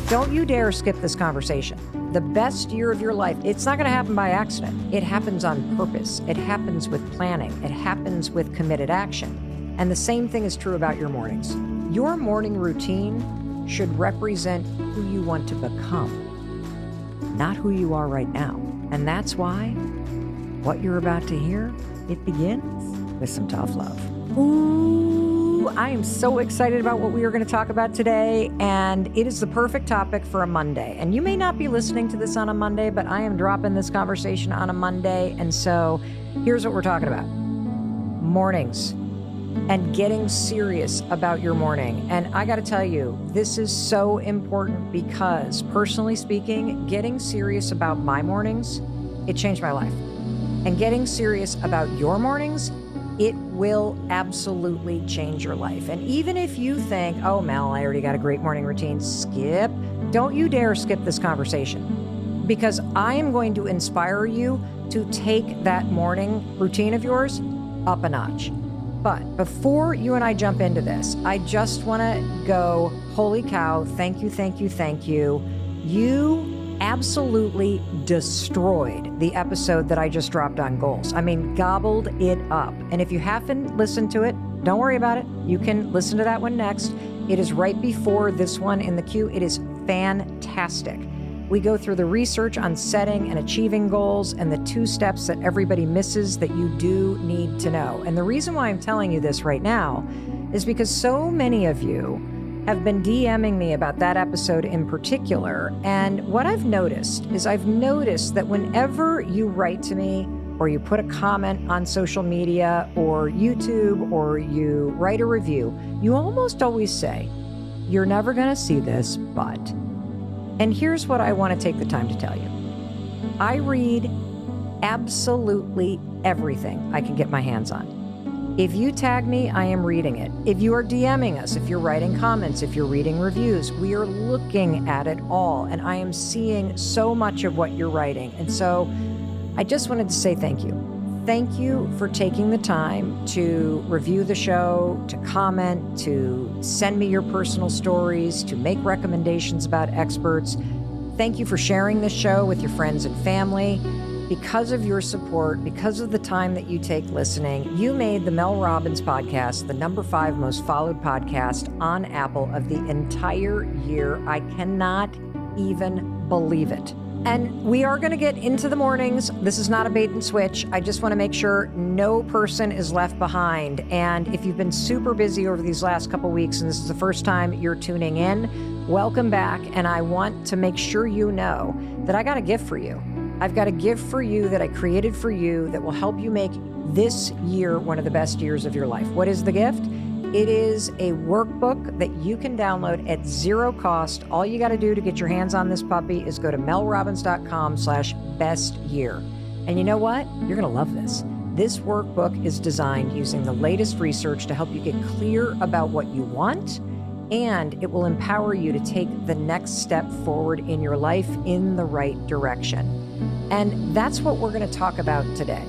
Don't you dare skip this conversation. The best year of your life, it's not going to happen by accident. It happens on purpose. It happens with planning. It happens with committed action. And the same thing is true about your mornings. Your morning routine should represent who you want to become, not who you are right now. And that's why what you're about to hear, it begins with some tough love. Ooh, I am so excited about what we are going to talk about today, and it is the perfect topic for a Monday. And you may not be listening to this on a Monday, but I am dropping this conversation on a Monday, and so here's what we're talking about. Mornings and getting serious about your morning. And I got to tell you, this is so important because, personally speaking, getting serious about my mornings, it changed my life. And getting serious about your mornings, it will absolutely change your life. And even if you think, oh, Mel, I already got a great morning routine, don't you dare skip this conversation, because I am going to inspire you to take that morning routine of yours up a notch. But before you and I jump into this, I just want to go, holy cow, thank you, thank you, thank you. You absolutely destroyed the episode that I just dropped on goals. I mean, gobbled it up. And if you haven't listened to it, don't worry about it. You can listen to that one next. It is right before this one in the queue. It is fantastic. We go through the research on setting and achieving goals and the 2 steps that everybody misses that you do need to know. And the reason why I'm telling you this right now is because so many of you have been DMing me about that episode in particular. And what I've noticed is that whenever you write to me or you put a comment on social media or YouTube or you write a review, you almost always say, you're never going to see this, but... And here's what I want to take the time to tell you. I read absolutely everything I can get my hands on. If you tag me, I am reading it. If you are DMing us, if you're writing comments, if you're reading reviews, we are looking at it all. And I am seeing so much of what you're writing. And so I just wanted to say thank you. Thank you for taking the time to review the show, to comment, to send me your personal stories, to make recommendations about experts. Thank you for sharing this show with your friends and family. Because of your support, because of the time that you take listening, you made the Mel Robbins Podcast the number 5 most followed podcast on Apple of the entire year. I cannot even believe it. And we are going to get into the mornings. This is not a bait and switch. I just want to make sure no person is left behind. And if you've been super busy over these last couple weeks and this is the first time you're tuning in, welcome back. And I want to make sure you know that I got a gift for you. I've got a gift for you that I created for you that will help you make this year one of the best years of your life. What is the gift? It is a workbook that you can download at 0 cost. All you got to do to get your hands on this puppy is go to melrobbins.com/bestyear. And you know what? You're going to love this. This workbook is designed using the latest research to help you get clear about what you want, and it will empower you to take the next step forward in your life in the right direction. And that's what we're going to talk about today.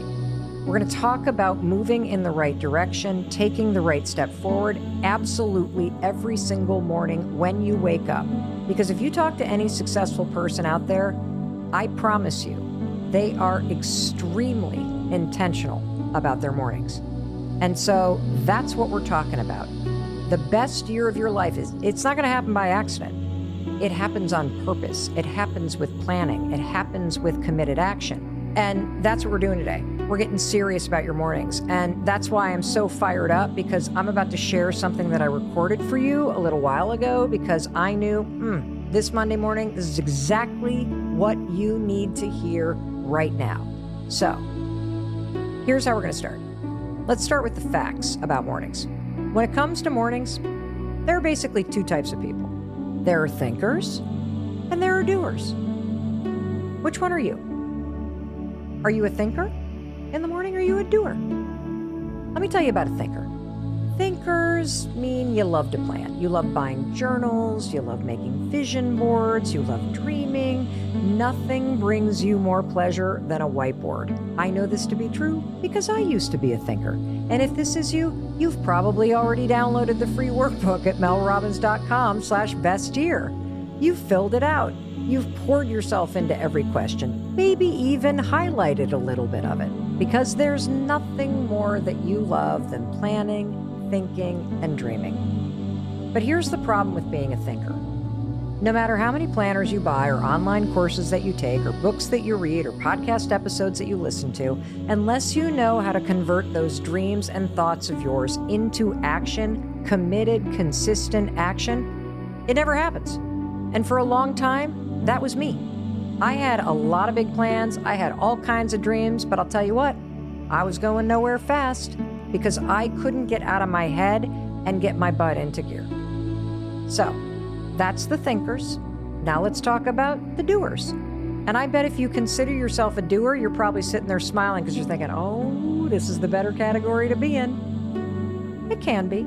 We're going to talk about moving in the right direction, taking the right step forward, absolutely every single morning when you wake up. Because if you talk to any successful person out there, I promise you, they are extremely intentional about their mornings. And so that's what we're talking about. The best year of your life it's not going to happen by accident. It happens on purpose. It happens with planning. It happens with committed action. And that's what we're doing today. We're getting serious about your mornings. And that's why I'm so fired up, because I'm about to share something that I recorded for you a little while ago, because I knew this Monday morning, this is exactly what you need to hear right now. So here's how we're going to start. Let's start with the facts about mornings. When it comes to mornings, there are basically 2 types of people. There are thinkers and there are doers. Which one are you? Are you a thinker in the morning or are you a doer? Let me tell you about a thinker. Thinkers mean you love to plan. You love buying journals. You love making vision boards. You love dreaming. Nothing brings you more pleasure than a whiteboard. I know this to be true because I used to be a thinker. And if this is you, you've probably already downloaded the free workbook at melrobbins.com/bestyear. You've filled it out. You've poured yourself into every question, maybe even highlighted a little bit of it, because there's nothing more that you love than planning, thinking, and dreaming. But here's the problem with being a thinker. No matter how many planners you buy or online courses that you take or books that you read or podcast episodes that you listen to, unless you know how to convert those dreams and thoughts of yours into action, committed, consistent action, it never happens. And for a long time, that was me. I had a lot of big plans. I had all kinds of dreams, but I'll tell you what, I was going nowhere fast because I couldn't get out of my head and get my butt into gear. So that's the thinkers. Now let's talk about the doers. And I bet if you consider yourself a doer, you're probably sitting there smiling because you're thinking, oh, this is the better category to be in. It can be.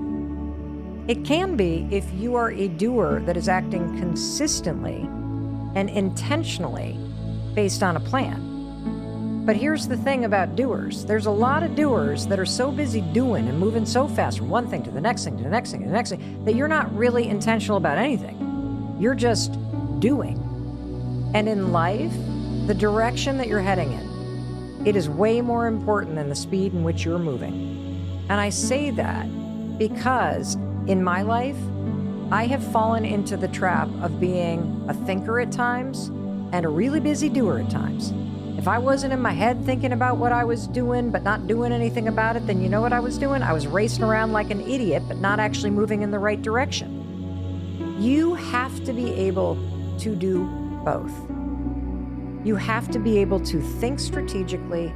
It can be if you are a doer that is acting consistently and intentionally based on a plan. But here's the thing about doers. There's a lot of doers that are so busy doing and moving so fast from one thing to the next thing to the next thing to the next thing that you're not really intentional about anything. You're just doing. And in life, the direction that you're heading in, it is way more important than the speed in which you're moving. And I say that because in my life, I have fallen into the trap of being a thinker at times and a really busy doer at times. If I wasn't in my head thinking about what I was doing, but not doing anything about it, then you know what I was doing? I was racing around like an idiot, but not actually moving in the right direction. You have to be able to do both. You have to be able to think strategically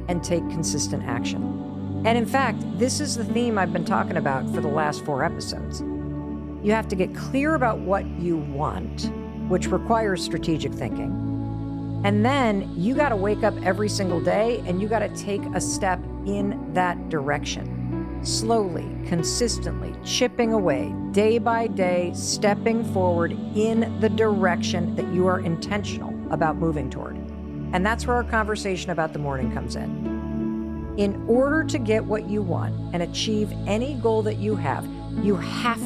and take consistent action. And in fact, this is the theme I've been talking about for the last 4 episodes. You have to get clear about what you want, which requires strategic thinking. And then you got to wake up every single day and you got to take a step in that direction. Slowly, consistently, chipping away, day by day, stepping forward in the direction that you are intentional about moving toward. And that's where our conversation about the morning comes in. In order to get what you want and achieve any goal that you have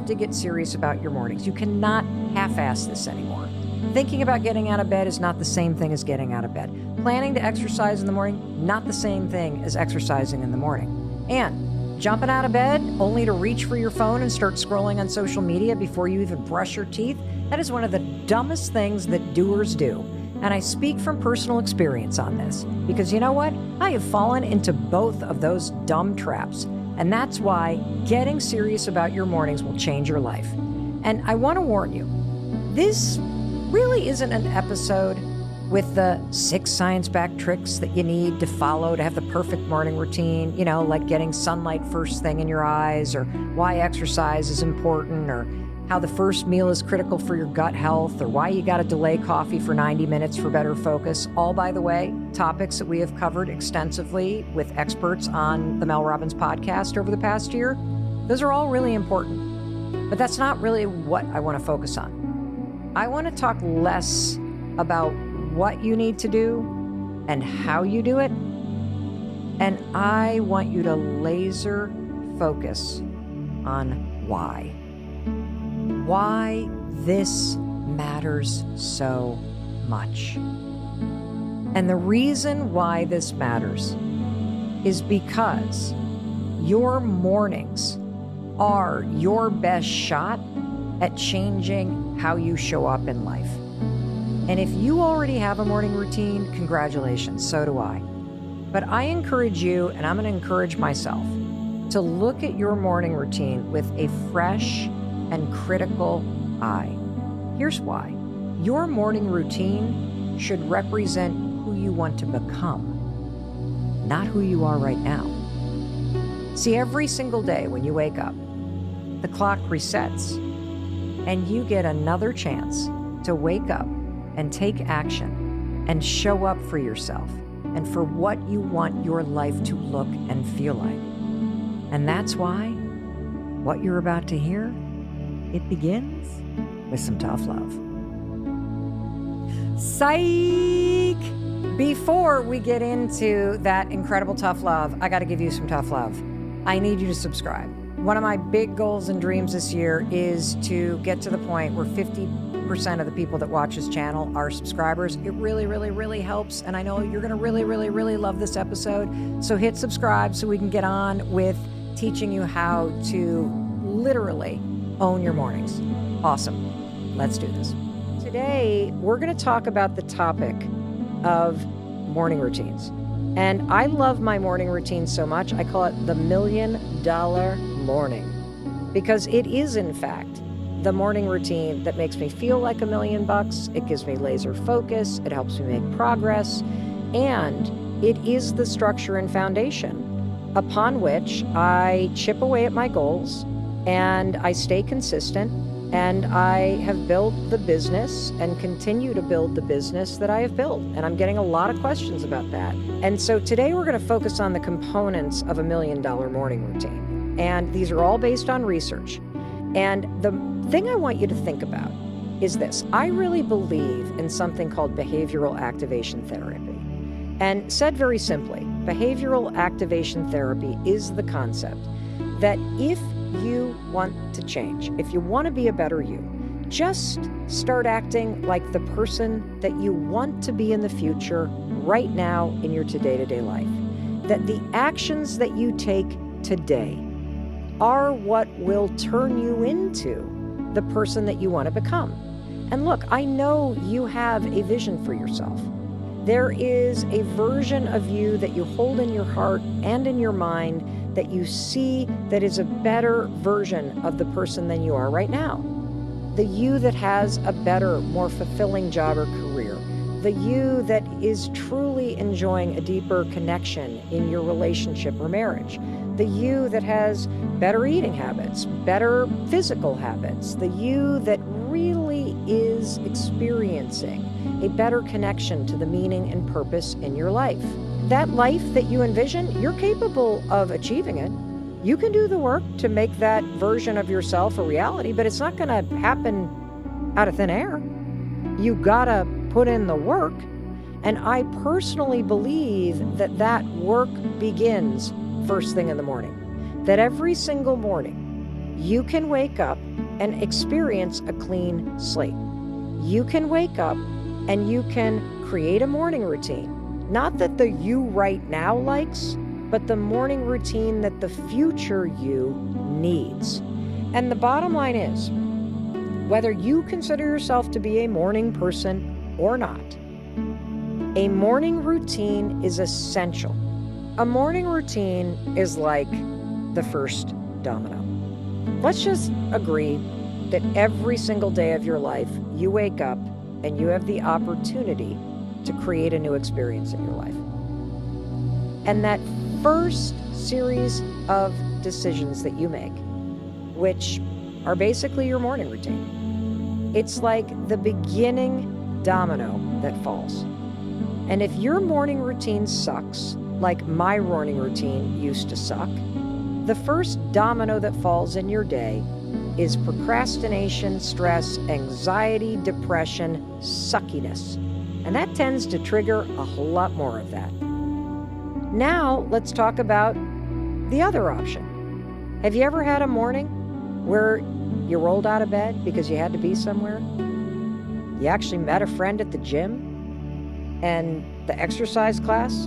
to get serious about your mornings. You cannot half-ass this anymore. Thinking about getting out of bed is not the same thing as getting out of bed. Planning to exercise in the morning, not the same thing as exercising in the morning. And jumping out of bed only to reach for your phone and start scrolling on social media before you even brush your teeth, that is one of the dumbest things that doers do. And I speak from personal experience on this because you know what? I have fallen into both of those dumb traps. And that's why getting serious about your mornings will change your life. And I want to warn you, this really isn't an episode with the 6 science-backed tricks that you need to follow to have the perfect morning routine, you know, like getting sunlight first thing in your eyes, or why exercise is important, or how the first meal is critical for your gut health, or why you got to delay coffee for 90 minutes for better focus. All, by the way, topics that we have covered extensively with experts on the Mel Robbins Podcast over the past year. Those are all really important, but that's not really what I want to focus on. I want to talk less about what you need to do and how you do it, and I want you to laser focus on why. Why this matters so much. And the reason why this matters is because your mornings are your best shot at changing how you show up in life. And if you already have a morning routine, congratulations, so do I. But I encourage you, and I'm going to encourage myself, to look at your morning routine with a fresh and critical eye. Here's why. Your morning routine should represent who you want to become, not who you are right now. See, every single day when you wake up, the clock resets, and you get another chance to wake up and take action and show up for yourself and for what you want your life to look and feel like. And that's why what you're about to hear, it begins with some tough love. Psych! Before we get into that incredible tough love, I got to give you some tough love. I need you to subscribe. One of my big goals and dreams this year is to get to the point where 50% of the people that watch this channel are subscribers. It really, really, really helps. And I know you're going to really, really, really love this episode. So hit subscribe so we can get on with teaching you how to literally own your mornings. Awesome. Let's do this. Today, we're going to talk about the topic of morning routines. And I love my morning routine so much, I call it the $1 million morning, because it is, in fact, the morning routine that makes me feel like $1 million. It gives me laser focus. It helps me make progress. And it is the structure and foundation upon which I chip away at my goals and I stay consistent. And I have built the business and continue to build the business that I have built. And I'm getting a lot of questions about that. And so today we're going to focus on the components of $1 million morning routine. And these are all based on research. And the thing I want you to think about is this. I really believe in something called behavioral activation therapy. And said very simply, behavioral activation therapy is the concept that if you want to change, if you want to be a better you, just start acting like the person that you want to be in the future right now in your day-to-day life. That the actions that you take today are what will turn you into the person that you want to become. And look, I know you have a vision for yourself. There is a version of you that you hold in your heart and in your mind that you see that is a better version of the person than you are right now. The you that has a better, more fulfilling job or career. The you that is truly enjoying a deeper connection in your relationship or marriage. The you that has better eating habits, better physical habits. The you that really is experiencing a better connection to the meaning and purpose in your life. That life that you envision, you're capable of achieving it. You can do the work to make that version of yourself a reality, but it's not going to happen out of thin air. You gotta put in the work. And I personally believe that that work begins first thing in the morning. That every single morning, you can wake up and experience a clean slate. You can wake up and you can create a morning routine. Not that the you right now likes, but the morning routine that the future you needs. And the bottom line is, whether you consider yourself to be a morning person or not, a morning routine is essential. A morning routine is like the first domino. Let's just agree that every single day of your life, you wake up and you have the opportunity to create a new experience in your life. And that first series of decisions that you make, which are basically your morning routine, it's like the beginning domino that falls. And if your morning routine sucks, like my morning routine used to suck, the first domino that falls in your day is procrastination, stress, anxiety, depression, suckiness. And that tends to trigger a whole lot more of that. Now, let's talk about the other option. Have you ever had a morning where you rolled out of bed because you had to be somewhere? You actually met a friend at the gym, and the exercise class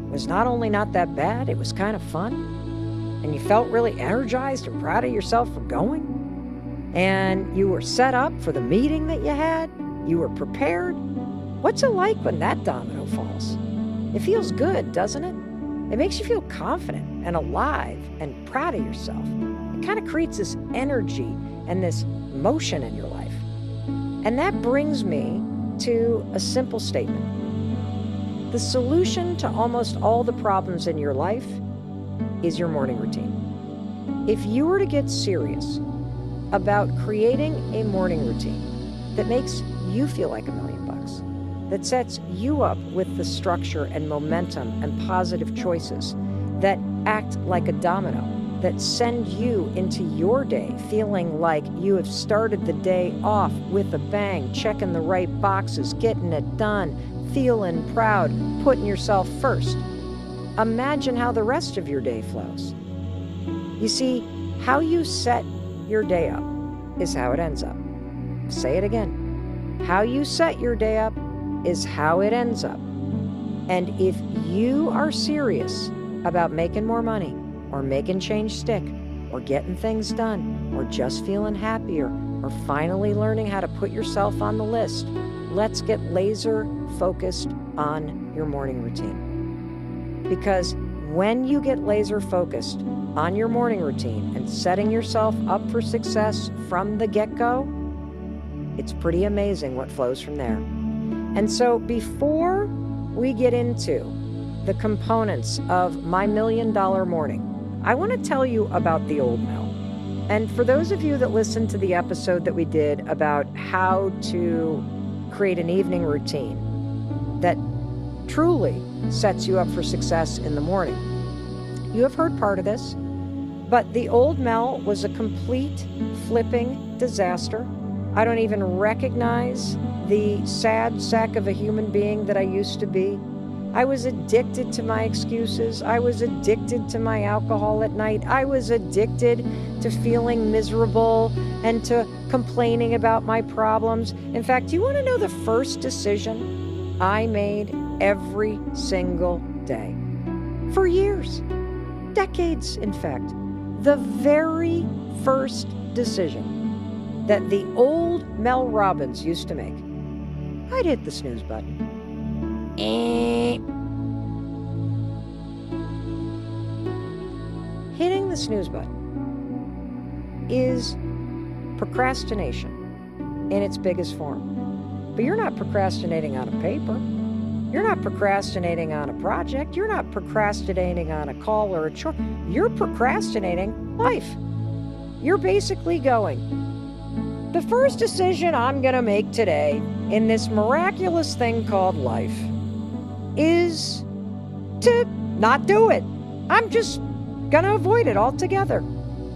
was not only not that bad, it was kind of fun, and you felt really energized and proud of yourself for going, and you were set up for the meeting that you had, you were prepared. What's it like when that domino falls? It feels good, doesn't it? It makes you feel confident and alive and proud of yourself. It kind of creates this energy and this motion in your life. And that brings me to a simple statement. The solution to almost all the problems in your life is your morning routine. If you were to get serious about creating a morning routine that makes you feel like $1 million, that sets you up with the structure and momentum and positive choices that act like a domino, that send you into your day feeling like you have started the day off with a bang, checking the right boxes, getting it done, feeling proud, putting yourself first. Imagine how the rest of your day flows. You see, How you set your day up is how it ends up. Say it again. How you set your day up is how it ends up. And if you are serious about making more money or making change stick or getting things done or just feeling happier or finally learning how to put yourself on the list, let's get laser focused on your morning routine. Because when you get laser focused on your morning routine and setting yourself up for success from the get-go, it's pretty amazing what flows from there. And so before we get into the components of my $1 million morning, I want to tell you about the old Mel. And for those of you that listened to the episode that we did about how to create an evening routine that truly sets you up for success in the morning, you have heard part of this, but the old Mel was a complete flipping disaster. I don't even recognize the sad sack of a human being that I used to be. I was addicted to my excuses. I was addicted to my alcohol at night. I was addicted to feeling miserable and to complaining about my problems. In fact, do you want to know the first decision I made every single day? For years, decades, in fact, the very first decision that the old Mel Robbins used to make, I'd hit the snooze button. Hitting the snooze button is procrastination in its biggest form. But you're not procrastinating on a paper. You're not procrastinating on a project. You're not procrastinating on a call or a chore. You're procrastinating life. You're basically going, the first decision I'm going to make today in this miraculous thing called life is to not do it. I'm just going to avoid it altogether.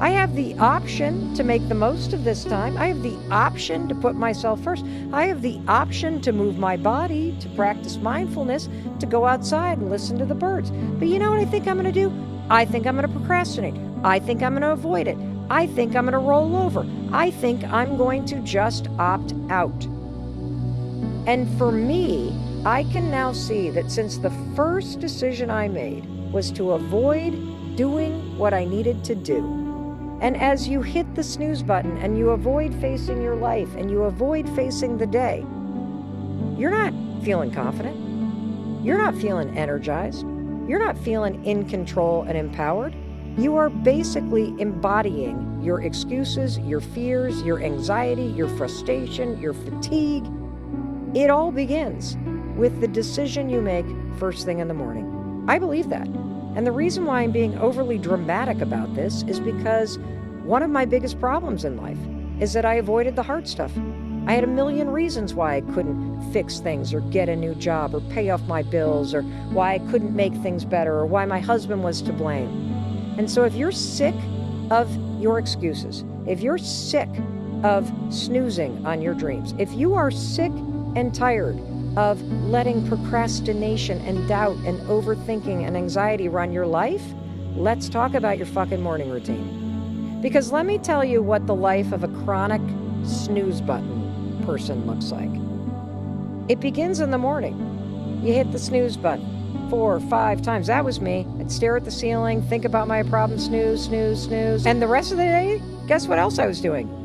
I have the option to make the most of this time. I have the option to put myself first. I have the option to move my body, to practice mindfulness, to go outside and listen to the birds. But you know what I think I'm going to do? I think I'm going to procrastinate. I think I'm going to avoid it. I think I'm going to roll over. I think I'm going to just opt out. And for me, I can now see that since the first decision I made was to avoid doing what I needed to do, and as you hit the snooze button and you avoid facing your life and you avoid facing the day, you're not feeling confident. You're not feeling energized. You're not feeling in control and empowered. You are basically embodying your excuses, your fears, your anxiety, your frustration, your fatigue. It all begins with the decision you make first thing in the morning. I believe that. And the reason why I'm being overly dramatic about this is because one of my biggest problems in life is that I avoided the hard stuff. I had a million reasons why I couldn't fix things or get a new job or pay off my bills or why I couldn't make things better or why my husband was to blame. And so if you're sick of your excuses, if you're sick of snoozing on your dreams, if you are sick and tired of letting procrastination and doubt and overthinking and anxiety run your life, let's talk about your fucking morning routine. Because let me tell you what the life of a chronic snooze button person looks like. It begins in the morning. You hit the snooze button 4 or 5 times. That was me. I'd stare at the ceiling, think about my problem, snooze, snooze, snooze. And the rest of the day, guess what else I was doing?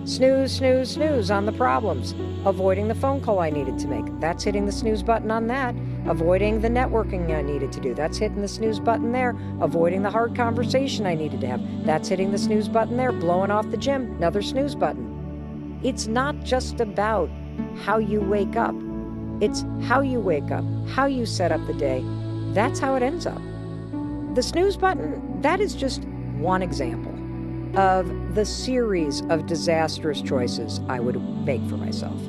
Snooze, snooze, snooze on the problems. Avoiding the phone call I needed to make. That's hitting the snooze button on that. Avoiding the networking I needed to do. That's hitting the snooze button there. Avoiding the hard conversation I needed to have. That's hitting the snooze button there. Blowing off the gym. Another snooze button. It's not just about how you wake up. It's how you wake up, how you set up the day. That's how it ends up. The snooze button, that is just one example of the series of disastrous choices I would make for myself.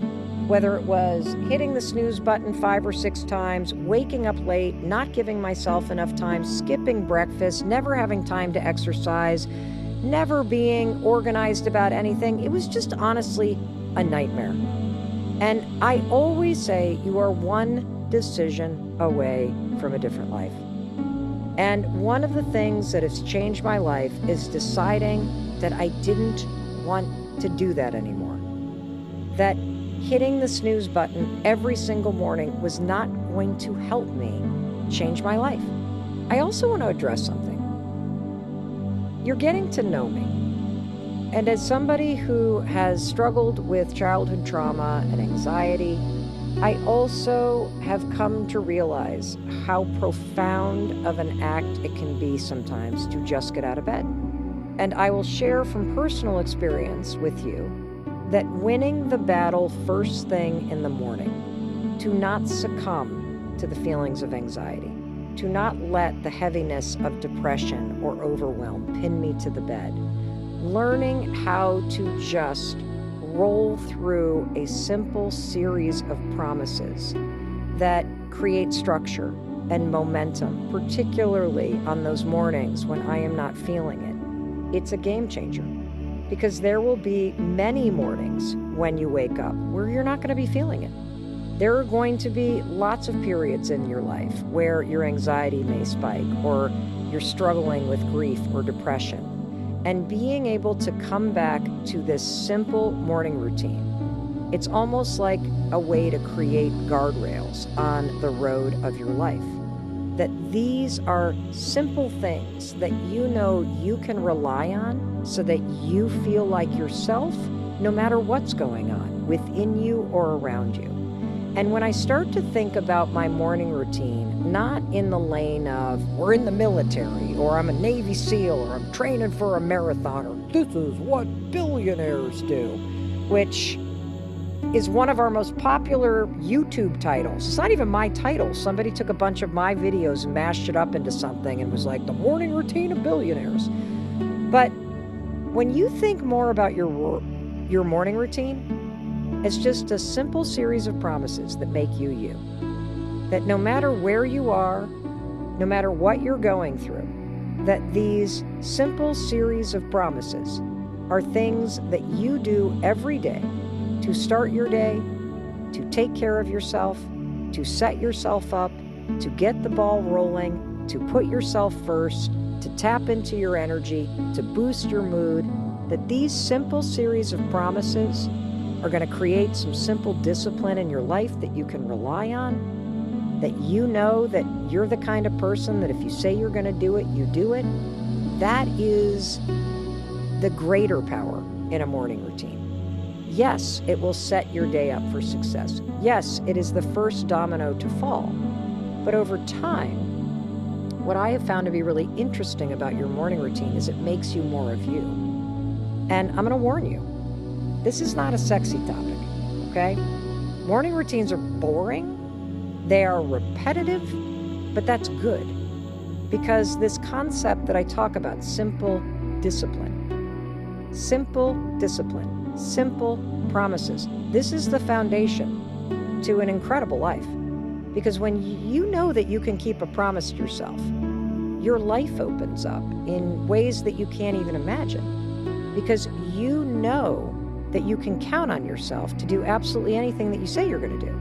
Whether it was hitting the snooze button 5 or 6 times, waking up late, not giving myself enough time, skipping breakfast, never having time to exercise, never being organized about anything. It was just honestly a nightmare. And I always say you are one decision away from a different life. And one of the things that has changed my life is deciding that I didn't want to do that anymore. That hitting the snooze button every single morning was not going to help me change my life. I also want to address something. You're getting to know me. And as somebody who has struggled with childhood trauma and anxiety, I also have come to realize how profound of an act it can be sometimes to just get out of bed. And I will share from personal experience with you that winning the battle first thing in the morning, to not succumb to the feelings of anxiety, to not let the heaviness of depression or overwhelm pin me to the bed, learning how to just roll through a simple series of promises that create structure and momentum, particularly on those mornings when I am not feeling it. It's a game changer, because there will be many mornings when you wake up where you're not going to be feeling it. There are going to be lots of periods in your life where your anxiety may spike, or you're struggling with grief or depression. And being able to come back to this simple morning routine, it's almost like a way to create guardrails on the road of your life. That these are simple things that you know you can rely on so that you feel like yourself no matter what's going on within you or around you. And when I start to think about my morning routine, not in the lane of we're in the military, or I'm a Navy SEAL, or I'm training for a marathon, or this is what billionaires do, which is one of our most popular YouTube titles. It's not even my title. Somebody took a bunch of my videos and mashed it up into something and was like, the morning routine of billionaires. But when you think more about your morning routine, it's just a simple series of promises that make you you. That no matter where you are, no matter what you're going through, that these simple series of promises are things that you do every day to start your day, to take care of yourself, to set yourself up, to get the ball rolling, to put yourself first, to tap into your energy, to boost your mood. That these simple series of promises are going to create some simple discipline in your life that you can rely on, that you know that you're the kind of person that if you say you're going to do it, you do it. That is the greater power in a morning routine. Yes, it will set your day up for success. Yes, it is the first domino to fall. But over time, what I have found to be really interesting about your morning routine is it makes you more of you. And I'm going to warn you, this is not a sexy topic, okay? Morning routines are boring, they are repetitive, but that's good. Because this concept that I talk about, simple discipline, simple promises, this is the foundation to an incredible life. Because when you know that you can keep a promise to yourself, your life opens up in ways that you can't even imagine. Because you know that you can count on yourself to do absolutely anything that you say you're going to do.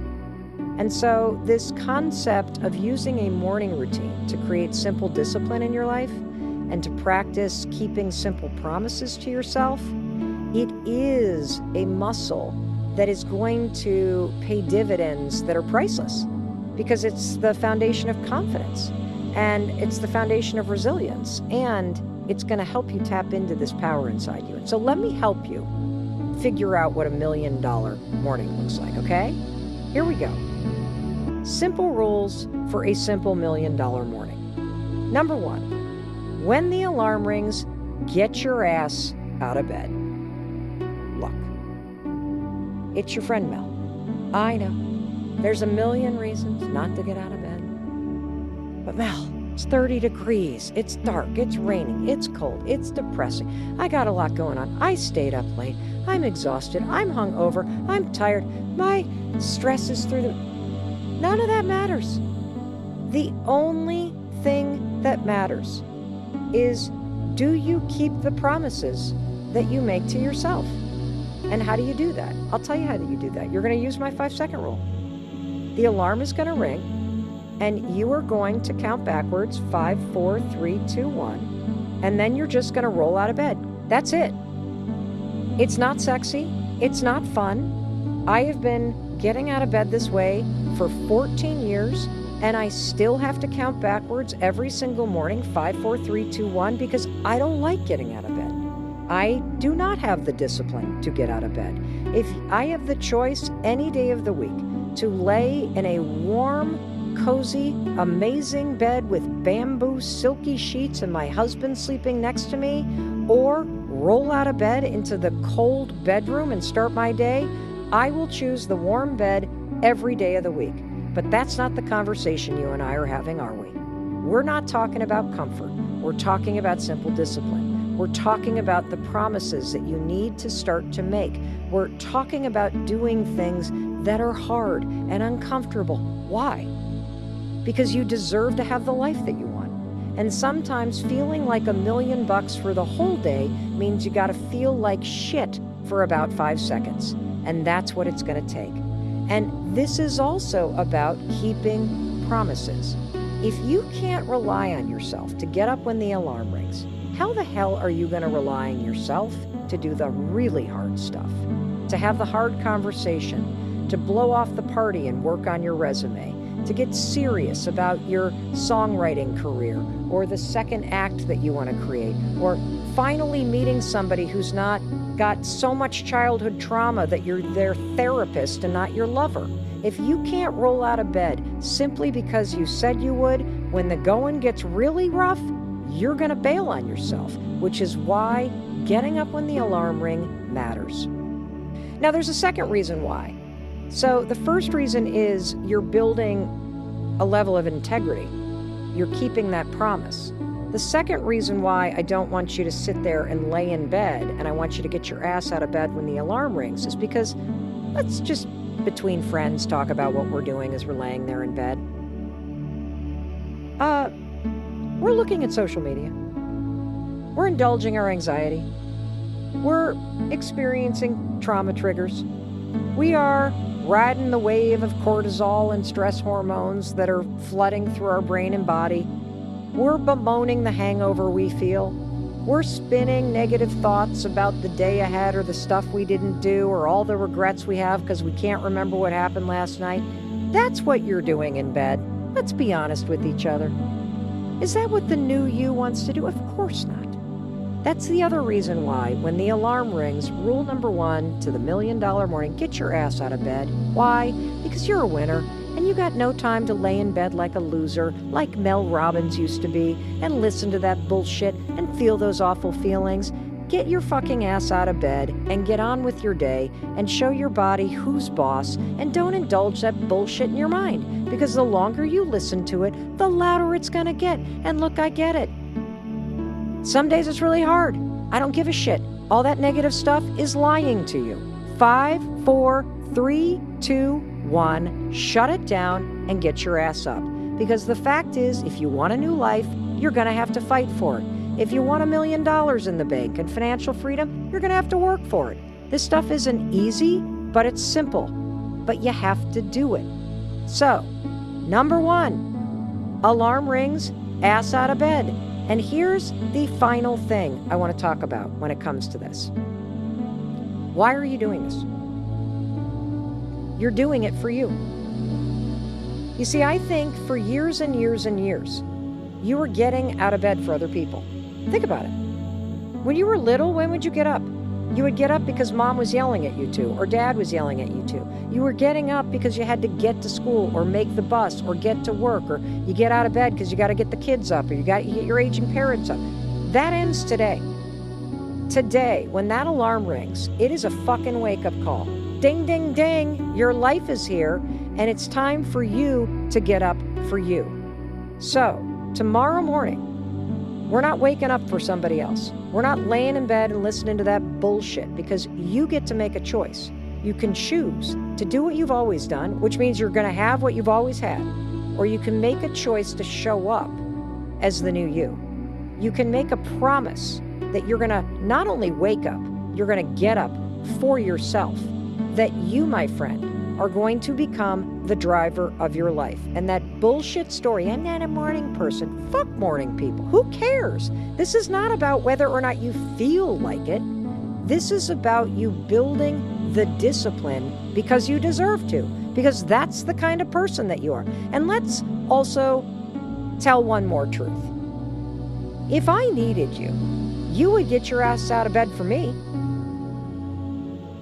And so this concept of using a morning routine to create simple discipline in your life and to practice keeping simple promises to yourself, it is a muscle that is going to pay dividends that are priceless, because it's the foundation of confidence and it's the foundation of resilience, and it's going to help you tap into this power inside you. And so let me help you figure out what $1 million morning looks like, okay? Here we go. Simple rules for a simple $1 million morning. Number 1, when the alarm rings, get your ass out of bed. Look, it's your friend Mel. I know, there's a million reasons not to get out of bed. But Mel, it's 30 degrees, it's dark, it's raining, it's cold, it's depressing. I got a lot going on. I stayed up late. I'm exhausted. I'm hungover. I'm tired. My stress is through the... None of that matters. The only thing that matters is, do you keep the promises that you make to yourself? And how do you do that? I'll tell you how you do that. You're going to use my 5-second rule. The alarm is going to ring. and you are going to count backwards, 5, 4, 3, 2, 1, and then you're just going to roll out of bed. That's it. It's not sexy. It's not fun. I have been getting out of bed this way for 14 years, and I still have to count backwards every single morning, 5, 4, 3, 2, 1, because I don't like getting out of bed. I do not have the discipline to get out of bed. If I have the choice any day of the week to lay in a warm, cozy, amazing bed with bamboo silky sheets and my husband sleeping next to me, or roll out of bed into the cold bedroom and start my day, I will choose the warm bed every day of the week. But that's not the conversation you and I are having, are we? We're not talking about comfort. We're talking about simple discipline. We're talking about the promises that you need to start to make. We're talking about doing things that are hard and uncomfortable. Why? Because you deserve to have the life that you want. And sometimes feeling like $1 million for the whole day means you got to feel like shit for about 5 seconds. And that's what it's going to take. And this is also about keeping promises. If you can't rely on yourself to get up when the alarm rings, how the hell are you going to rely on yourself to do the really hard stuff? To have the hard conversation, to blow off the party and work on your resume, to get serious about your songwriting career or the second act that you want to create, or finally meeting somebody who's not got so much childhood trauma that you're their therapist and not your lover. If you can't roll out of bed simply because you said you would, when the going gets really rough, you're going to bail on yourself, which is why getting up when the alarm ring matters. Now, there's a second reason why. So the first reason is you're building a level of integrity. You're keeping that promise. The second reason why I don't want you to sit there and lay in bed and I want you to get your ass out of bed when the alarm rings is because let's just, between friends, talk about what we're doing as we're laying there in bed. We're looking at social media. We're indulging our anxiety. We're experiencing trauma triggers. We are riding the wave of cortisol and stress hormones that are flooding through our brain and body. We're bemoaning the hangover we feel. We're spinning negative thoughts about the day ahead or the stuff we didn't do or all the regrets we have because we can't remember what happened last night. That's what you're doing in bed. Let's be honest with each other. Is that what the new you wants to do? Of course not. That's the other reason why, when the alarm rings, rule number 1 to the $1 million morning, get your ass out of bed. Why? Because you're a winner, and you got no time to lay in bed like a loser, like Mel Robbins used to be, and listen to that bullshit and feel those awful feelings. Get your fucking ass out of bed and get on with your day and show your body who's boss, and don't indulge that bullshit in your mind, because the longer you listen to it, the louder it's gonna get. And look, I get it. Some days it's really hard. I don't give a shit. All that negative stuff is lying to you. 5, 4, 3, 2, 1. Shut it down and get your ass up. Because the fact is, if you want a new life, you're going to have to fight for it. If you want $1 million in the bank and financial freedom, you're going to have to work for it. This stuff isn't easy, but it's simple. But you have to do it. So, number 1, alarm rings, ass out of bed. And here's the final thing I want to talk about when it comes to this. Why are you doing this? You're doing it for you. You see, I think for years and years and years, you were getting out of bed for other people. Think about it. When you were little, when would you get up? You would get up because mom was yelling at you to, or dad was yelling at you to. You were getting up because you had to get to school or make the bus or get to work, or you get out of bed because you got to get the kids up or you get your aging parents up. That ends today. Today, when that alarm rings, it is a fucking wake-up call. Ding, ding, ding, your life is here, and it's time for you to get up for you. So, tomorrow morning, we're not waking up for somebody else. We're not laying in bed and listening to that bullshit, because you get to make a choice. You can choose to do what you've always done, which means you're going to have what you've always had, or you can make a choice to show up as the new you. You can make a promise that you're going to not only wake up, you're going to get up for yourself, that you, my friend, are going to become the driver of your life. And that bullshit story, I'm not a morning person. Fuck morning people. Who cares? This is not about whether or not you feel like it. This is about you building the discipline because you deserve to, because that's the kind of person that you are. And let's also tell one more truth. If I needed you, you would get your ass out of bed for me.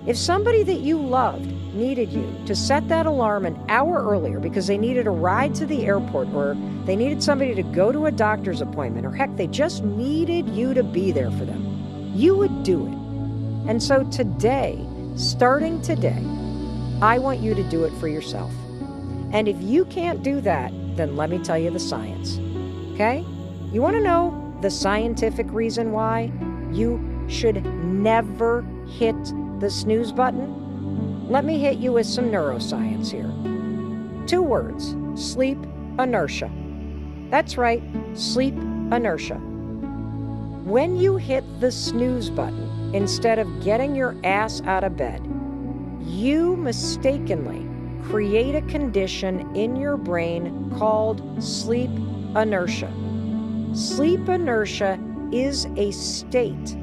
If somebody that you loved needed you to set that alarm an hour earlier because they needed a ride to the airport, or they needed somebody to go to a doctor's appointment, or heck, they just needed you to be there for them, you would do it. And so today, starting today, I want you to do it for yourself. And if you can't do that, then let me tell you the science. Okay? You want to know the scientific reason why you should never hit the snooze button? Let me hit you with some neuroscience here. 2 words: sleep inertia. That's right, sleep inertia. When you hit the snooze button, instead of getting your ass out of bed, you mistakenly create a condition in your brain called sleep inertia. Sleep inertia is a state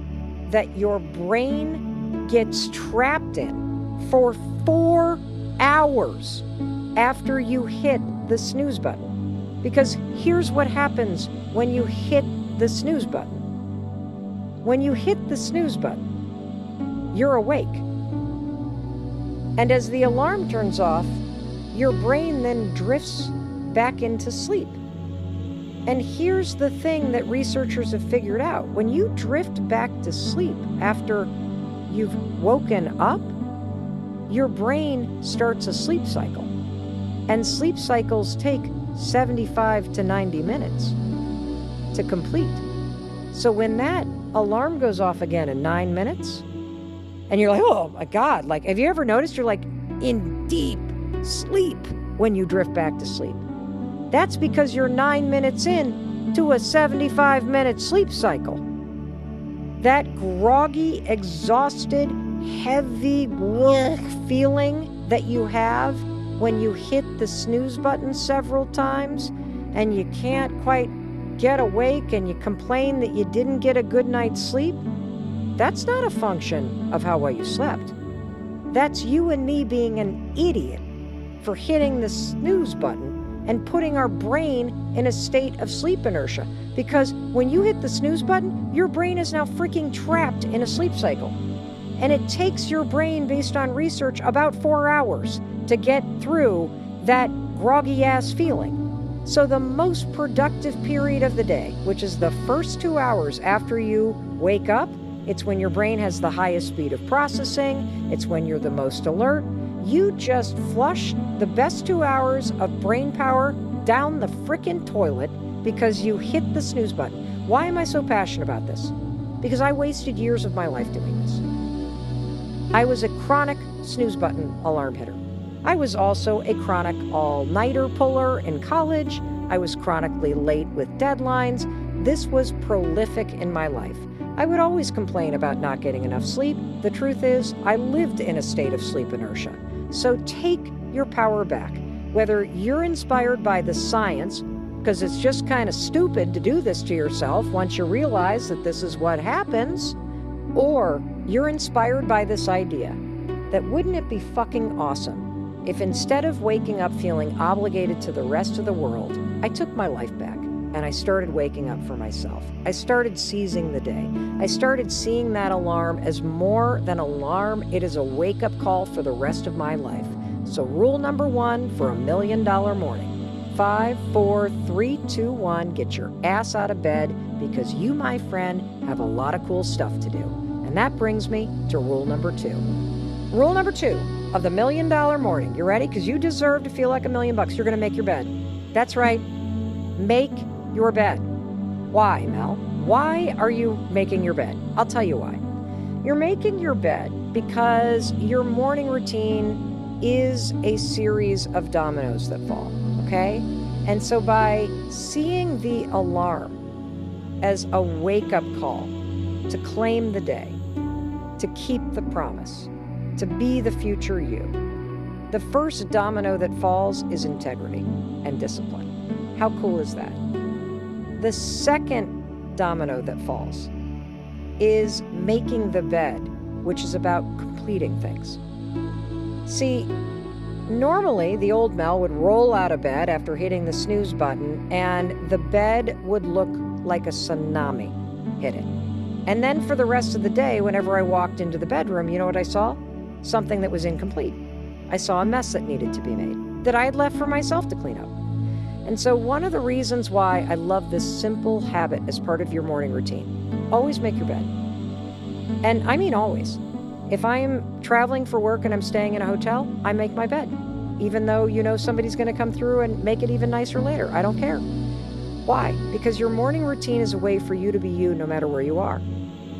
that your brain gets trapped in for 4 hours after you hit the snooze button. Because here's what happens when you hit the snooze button. When you hit the snooze button, you're awake. And as the alarm turns off, your brain then drifts back into sleep. And here's the thing that researchers have figured out. When you drift back to sleep after you've woken up, your brain starts a sleep cycle. And sleep cycles take 75 to 90 minutes to complete. So when that alarm goes off again in 9 minutes, and you're like, oh my God, like, have you ever noticed you're like in deep sleep when you drift back to sleep? That's because you're 9 minutes in to a 75-minute sleep cycle. That groggy, exhausted, heavy feeling that you have when you hit the snooze button several times and you can't quite get awake and you complain that you didn't get a good night's sleep, that's not a function of how well you slept. That's you and me being an idiot for hitting the snooze button and putting our brain in a state of sleep inertia. Because when you hit the snooze button, your brain is now freaking trapped in a sleep cycle. And it takes your brain, based on research, about 4 hours to get through that groggy ass feeling. So the most productive period of the day, which is the first 2 hours after you wake up, it's when your brain has the highest speed of processing. It's when you're the most alert. You just flushed the best 2 hours of brain power down the frickin' toilet because you hit the snooze button. Why am I so passionate about this? Because I wasted years of my life doing this. I was a chronic snooze button alarm hitter. I was also a chronic all-nighter puller in college. I was chronically late with deadlines. This was prolific in my life. I would always complain about not getting enough sleep. The truth is, I lived in a state of sleep inertia. So take your power back. Whether you're inspired by the science, because it's just kind of stupid to do this to yourself once you realize that this is what happens, or you're inspired by this idea that wouldn't it be fucking awesome if instead of waking up feeling obligated to the rest of the world, I took my life back and I started waking up for myself. I started seizing the day. I started seeing that alarm as more than alarm. It is a wake-up call for the rest of my life. So rule number 1 for $1 million morning. 5, 4, 3, 2, 1, get your ass out of bed because you, my friend, have a lot of cool stuff to do. And that brings me to rule number 2. Rule number 2 of the $1 million morning. You ready? Because you deserve to feel like $1 million. You're going to make your bed. That's right. Make your bed. Why, Mel? Why are you making your bed? I'll tell you why. You're making your bed because your morning routine is a series of dominoes that fall, okay? And so by seeing the alarm as a wake-up call to claim the day, to keep the promise, to be the future you, The first domino that falls is integrity and discipline. How cool is that? The second domino that falls is making the bed, which is about completing things. See, normally the old Mel would roll out of bed after hitting the snooze button, and the bed would look like a tsunami hit it. And then for the rest of the day, whenever I walked into the bedroom, you know what I saw? Something that was incomplete. I saw a mess that needed to be made, that I had left for myself to clean up. And so one of the reasons why I love this simple habit as part of your morning routine, always make your bed. And I mean always. If I'm traveling for work and I'm staying in a hotel, I make my bed. Even though you know somebody's going to come through and make it even nicer later. I don't care. Why? Because your morning routine is a way for you to be you no matter where you are.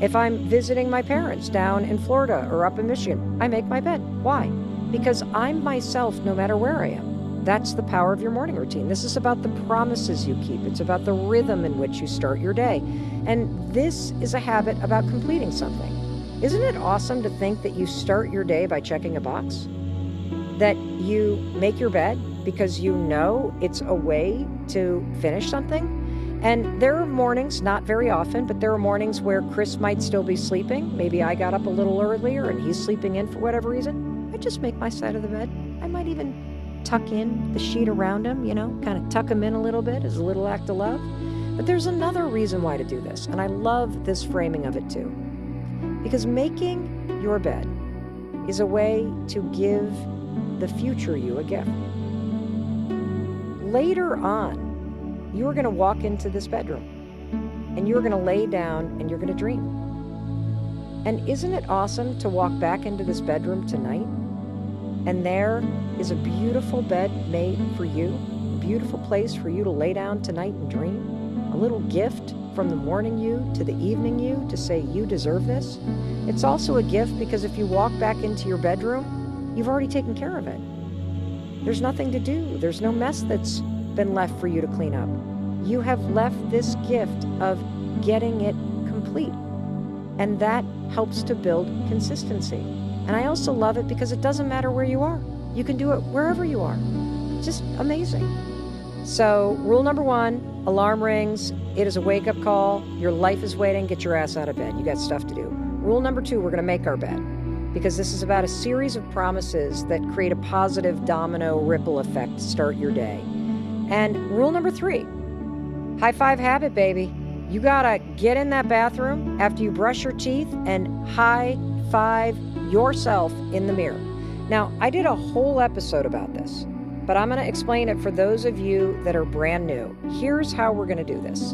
If I'm visiting my parents down in Florida or up in Michigan, I make my bed. Why? Because I'm myself no matter where I am. That's the power of your morning routine. This is about the promises you keep. It's about the rhythm in which you start your day. And this is a habit about completing something. Isn't it awesome to think that you start your day by checking a box? That you make your bed because you know it's a way to finish something? And there are mornings, not very often, but there are mornings where Chris might still be sleeping. Maybe I got up a little earlier and he's sleeping in for whatever reason. I just make my side of the bed. I might even tuck in the sheet around him, kind of tuck him in a little bit as a little act of love. But there's another reason why to do this, and I love this framing of it too. Because making your bed is a way to give the future you a gift. Later on, you're going to walk into this bedroom, and you're going to lay down, and you're going to dream. And isn't it awesome to walk back into this bedroom tonight, and there is a beautiful bed made for you, a beautiful place for you to lay down tonight and dream, a little gift from the morning you to the evening you to say you deserve this. It's also a gift because if you walk back into your bedroom, you've already taken care of it. There's nothing to do. There's no mess that's been left for you to clean up. You have left this gift of getting it complete. And that helps to build consistency. And I also love it because it doesn't matter where you are. You can do it wherever you are. Just amazing. So rule number 1, alarm rings. It is a wake-up call. Your life is waiting. Get your ass out of bed. You got stuff to do. Rule number 2, we're going to make our bed. Because this is about a series of promises that create a positive domino ripple effect to start your day. And rule number 3, high five habit, baby. You gotta get in that bathroom after you brush your teeth and high five yourself in the mirror. Now, I did a whole episode about this, but I'm gonna explain it for those of you that are brand new. Here's how we're gonna do this.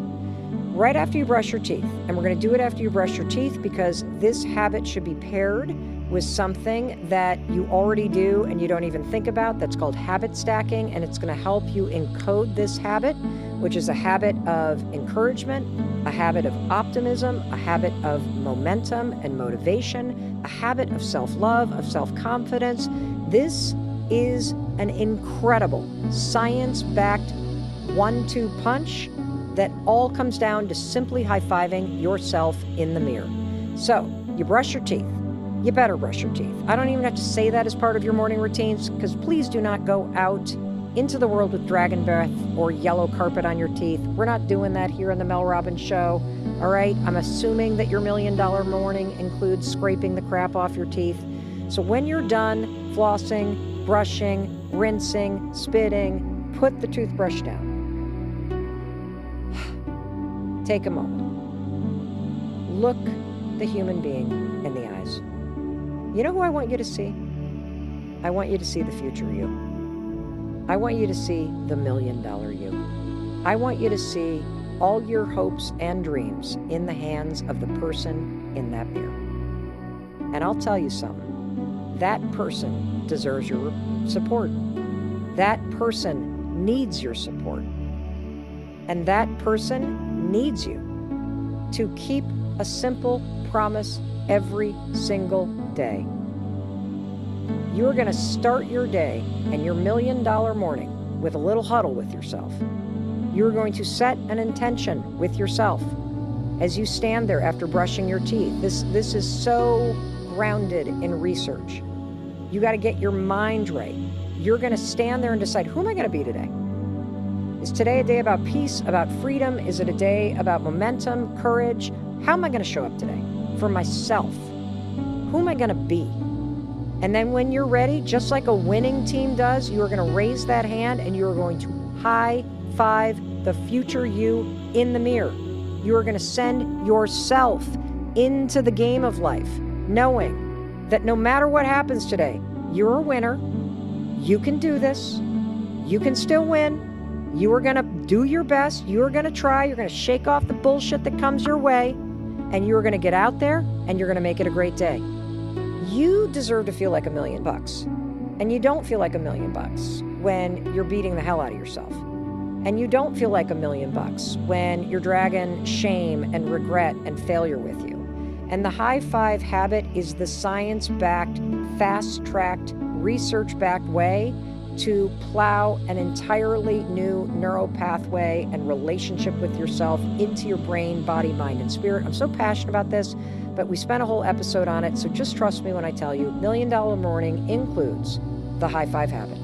Right after you brush your teeth, and we're gonna do it after you brush your teeth because this habit should be paired with something that you already do and you don't even think about. That's called habit stacking, and it's going to help you encode this habit, which is a habit of encouragement, a habit of optimism, a habit of momentum and motivation, a habit of self-love, of self-confidence. This is an incredible science-backed 1-2 punch that all comes down to simply high-fiving yourself in the mirror. So you brush your teeth. You better brush your teeth. I don't even have to say that as part of your morning routines, because please do not go out into the world with dragon breath or yellow carpet on your teeth. We're not doing that here on the Mel Robbins Show, all right? I'm assuming that your $1 million morning includes scraping the crap off your teeth. So when you're done flossing, brushing, rinsing, spitting, put the toothbrush down. Take a moment. Look the human being in the eyes. You know who I want you to see? I want you to see the future you. I want you to see the $1 million you. I want you to see all your hopes and dreams in the hands of the person in that mirror. And I'll tell you something. That person deserves your support. That person needs your support. And that person needs you to keep a simple promise every single day. You're going to start your day and your $1 million morning with a little huddle with yourself. You're going to set an intention with yourself as you stand there after brushing your teeth. This is so grounded in research. You got to get your mind right. You're going to stand there and decide, who am I going to be today? Is today a day about peace, about freedom? Is it a day about momentum, courage? How am I going to show up today for myself? Who am I going to be? And then when you're ready, just like a winning team does, you are going to raise that hand and you are going to high five the future you in the mirror. You are going to send yourself into the game of life, knowing that no matter what happens today, you're a winner. You can do this. You can still win. You are going to do your best. You are going to try. You're going to shake off the bullshit that comes your way. And you are going to get out there and you're going to make it a great day. You deserve to feel like $1 million. And you don't feel like $1 million when you're beating the hell out of yourself. And you don't feel like $1 million when you're dragging shame and regret and failure with you. And the high five habit is the science-backed, fast-tracked, research-backed way to plow an entirely new neural pathway and relationship with yourself into your brain, body, mind, and spirit. I'm so passionate about this, but we spent a whole episode on it, so just trust me when I tell you, $1 Million Morning includes the high five habit.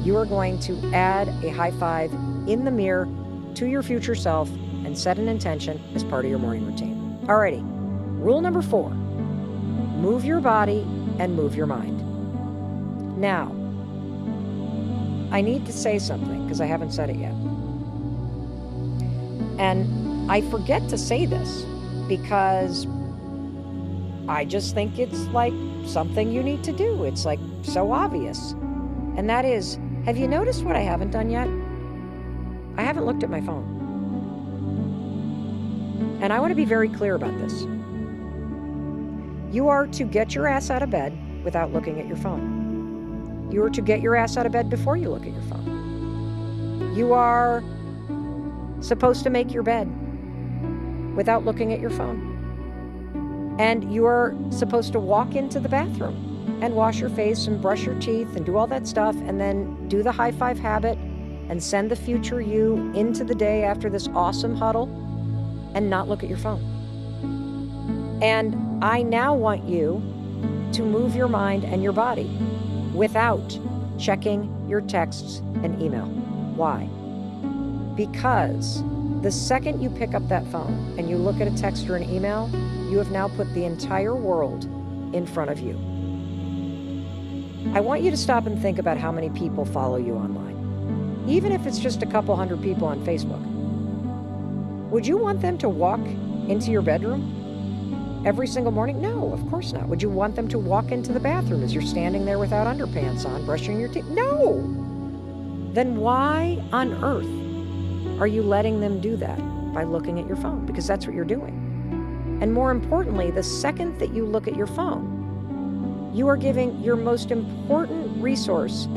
You are going to add a high five in the mirror to your future self and set an intention as part of your morning routine. Alrighty, rule number 4, move your body and move your mind. Now, I need to say something because I haven't said it yet. And I forget to say this because I just think it's like something you need to do. It's like so obvious. And that is, have you noticed what I haven't done yet? I haven't looked at my phone. And I want to be very clear about this. You are to get your ass out of bed without looking at your phone. You are to get your ass out of bed before you look at your phone. You are supposed to make your bed without looking at your phone. And you are supposed to walk into the bathroom and wash your face and brush your teeth and do all that stuff and then do the high five habit and send the future you into the day after this awesome huddle and not look at your phone. And I now want you to move your mind and your body without checking your texts and email. Why? Because the second you pick up that phone and you look at a text or an email, you have now put the entire world in front of you. I want you to stop and think about how many people follow you online, even if it's just a couple hundred people on Facebook. Would you want them to walk into your bedroom every single morning? No, of course not. Would you want them to walk into the bathroom as you're standing there without underpants on, brushing your teeth? No! Then why on earth are you letting them do that by looking at your phone? Because that's what you're doing. And more importantly, the second that you look at your phone, you are giving your most important resource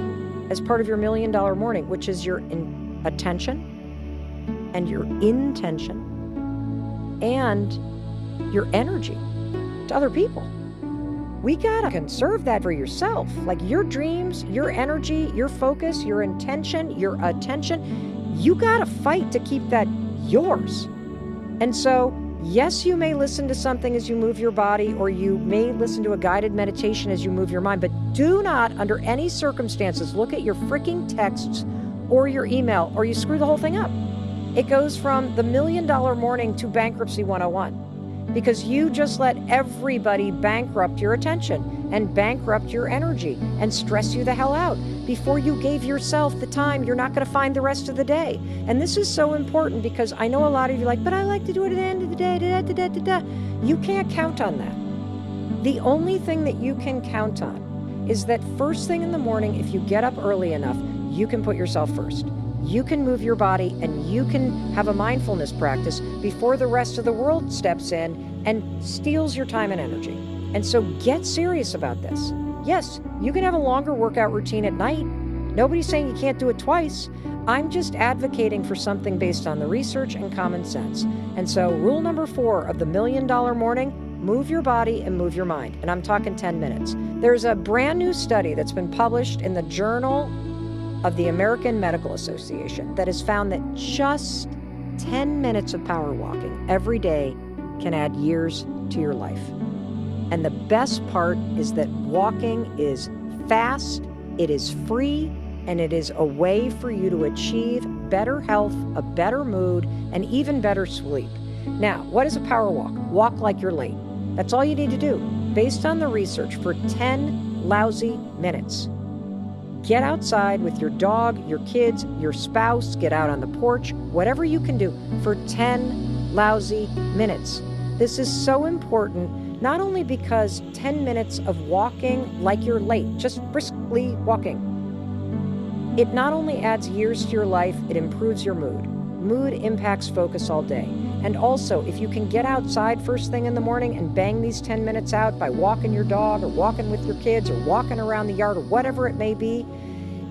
as part of your $1 Million Morning, which is your attention and your intention and your energy to other people. We gotta conserve that for yourself. Like your dreams, your energy, your focus, your intention, your attention, you gotta fight to keep that yours. And so, yes, you may listen to something as you move your body, or you may listen to a guided meditation as you move your mind, but do not, under any circumstances, look at your freaking texts or your email, or you screw the whole thing up. It goes from the $1 Million Morning to Bankruptcy 101. Because you just let everybody bankrupt your attention and bankrupt your energy and stress you the hell out before you gave yourself the time you're not going to find the rest of the day. And this is so important because I know a lot of you are like, but I like to do it at the end of the day. You can't count on that. The only thing that you can count on is that first thing in the morning, if you get up early enough, you can put yourself first. You can move your body and you can have a mindfulness practice before the rest of the world steps in and steals your time and energy. And so get serious about this. Yes, you can have a longer workout routine at night. Nobody's saying you can't do it twice. I'm just advocating for something based on the research and common sense. And so rule number 4 of the $1 Million Morning, move your body and move your mind. And I'm talking 10 minutes. There's a brand new study that's been published in the Journal of the American Medical Association that has found that just 10 minutes of power walking every day can add years to your life. And the best part is that walking is fast, it is free, and it is a way for you to achieve better health, a better mood, and even better sleep. Now, what is a power walk? Walk like you're late. That's all you need to do. Based on the research, for 10 lousy minutes. Get outside with your dog, your kids, your spouse, get out on the porch, whatever you can do for 10 lousy minutes. This is so important, not only because 10 minutes of walking like you're late, just briskly walking. It not only adds years to your life, it improves your mood. Mood impacts focus all day. And also, if you can get outside first thing in the morning and bang these 10 minutes out by walking your dog or walking with your kids or walking around the yard or whatever it may be,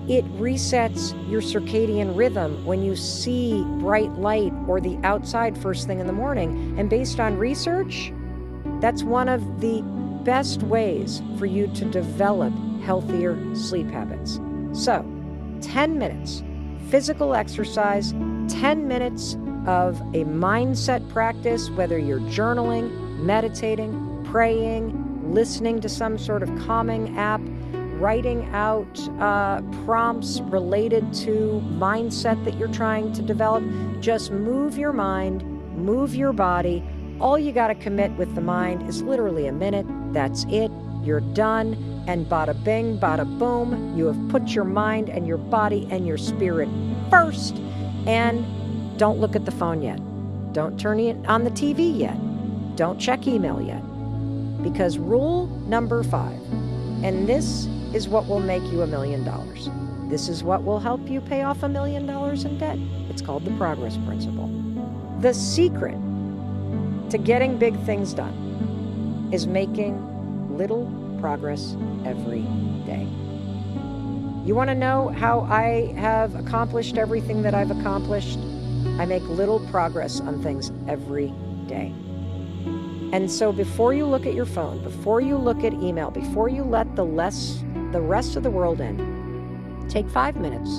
it resets your circadian rhythm when you see bright light or the outside first thing in the morning. And based on research, that's one of the best ways for you to develop healthier sleep habits. So, 10 minutes, physical exercise, 10 minutes of a mindset practice, whether you're journaling, meditating, praying, listening to some sort of calming app, writing out prompts related to mindset that you're trying to develop. Just move your mind, move your body. All you got to commit with the mind is literally a minute. That's it. You're done. And bada bing, bada boom, you have put your mind and your body and your spirit first. And don't look at the phone yet. Don't turn it on the TV yet. Don't check email yet. Because rule number 5, and this is what will make you $1 million. This is what will help you pay off $1 million in debt. It's called the progress principle. The secret to getting big things done is making little progress every day. You want to know how I have accomplished everything that I've accomplished? I make little progress on things every day. And so before you look at your phone, before you look at email, before you let the rest of the world in, take 5 minutes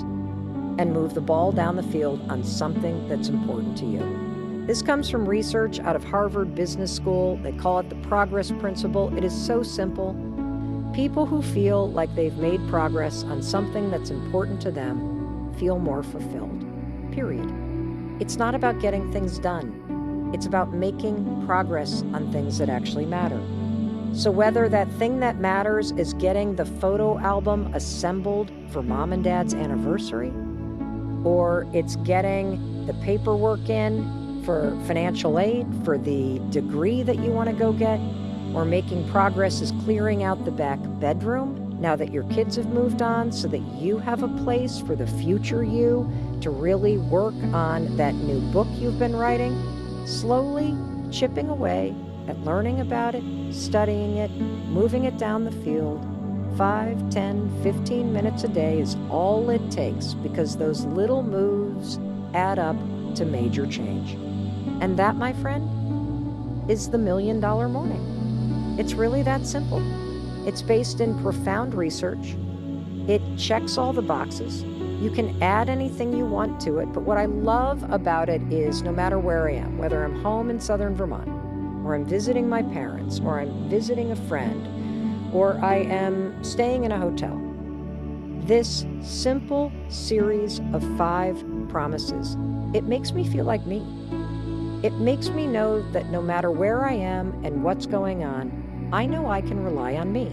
and move the ball down the field on something that's important to you. This comes from research out of Harvard Business School. They call it the progress principle. It is so simple. People who feel like they've made progress on something that's important to them feel more fulfilled. Period. It's not about getting things done. It's about making progress on things that actually matter. So whether that thing that matters is getting the photo album assembled for mom and dad's anniversary, or it's getting the paperwork in for financial aid for the degree that you want to go get, or making progress is clearing out the back bedroom now that your kids have moved on so that you have a place for the future you to really work on that new book you've been writing, slowly chipping away at learning about it, studying it, moving it down the field. 5, 10, 15 minutes a day is all it takes, because those little moves add up to major change. And that, my friend, is the $1 Million Morning. It's really that simple. It's based in profound research. It checks all the boxes. You can add anything you want to it, but what I love about it is no matter where I am, whether I'm home in southern Vermont, or I'm visiting my parents, or I'm visiting a friend, or I am staying in a hotel, this simple series of 5 promises, it makes me feel like me. It makes me know that no matter where I am and what's going on, I know I can rely on me.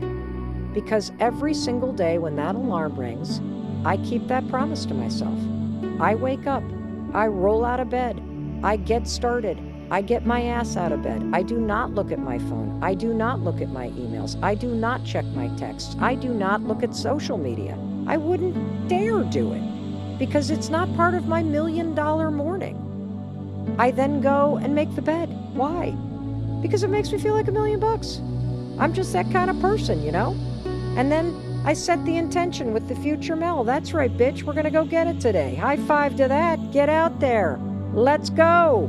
Because every single day when that alarm rings, I keep that promise to myself. I wake up, I roll out of bed, I get started, I get my ass out of bed. I do not look at my phone. I do not look at my emails. I do not check my texts. I do not look at social media. I wouldn't dare do it because it's not part of my $1 million morning. I then go and make the bed. Why? Because it makes me feel like $1 million. I'm just that kind of person, you know? And then I set the intention with the future Mel. That's right, bitch. We're going to go get it today. High five to that. Get out there. Let's go.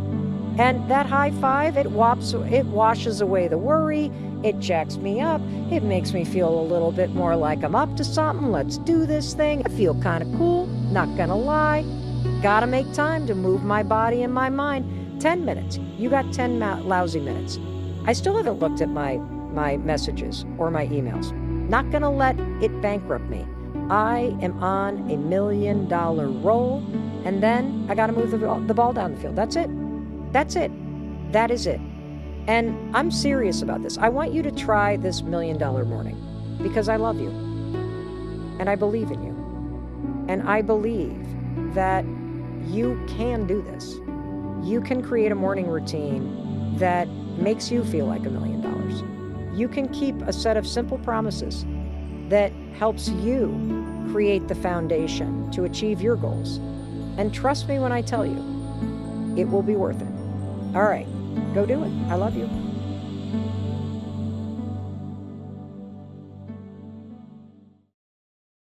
And that high five, it washes away the worry. It jacks me up. It makes me feel a little bit more like I'm up to something. Let's do this thing. I feel kind of cool. Not going to lie. Got to make time to move my body and my mind. 10 minutes. You got 10 lousy minutes. I still haven't looked at my my messages or my emails. Not going to let it bankrupt me. I am on $1 million roll, and then I got to move the ball down the field. That's it. That's it. That is it. And I'm serious about this. I want you to try this $1 million morning because I love you. And I believe in you. And I believe that you can do this. You can create a morning routine that makes you feel like $1 million. You can keep a set of simple promises that helps you create the foundation to achieve your goals. And trust me when I tell you, it will be worth it. All right, go do it. I love you.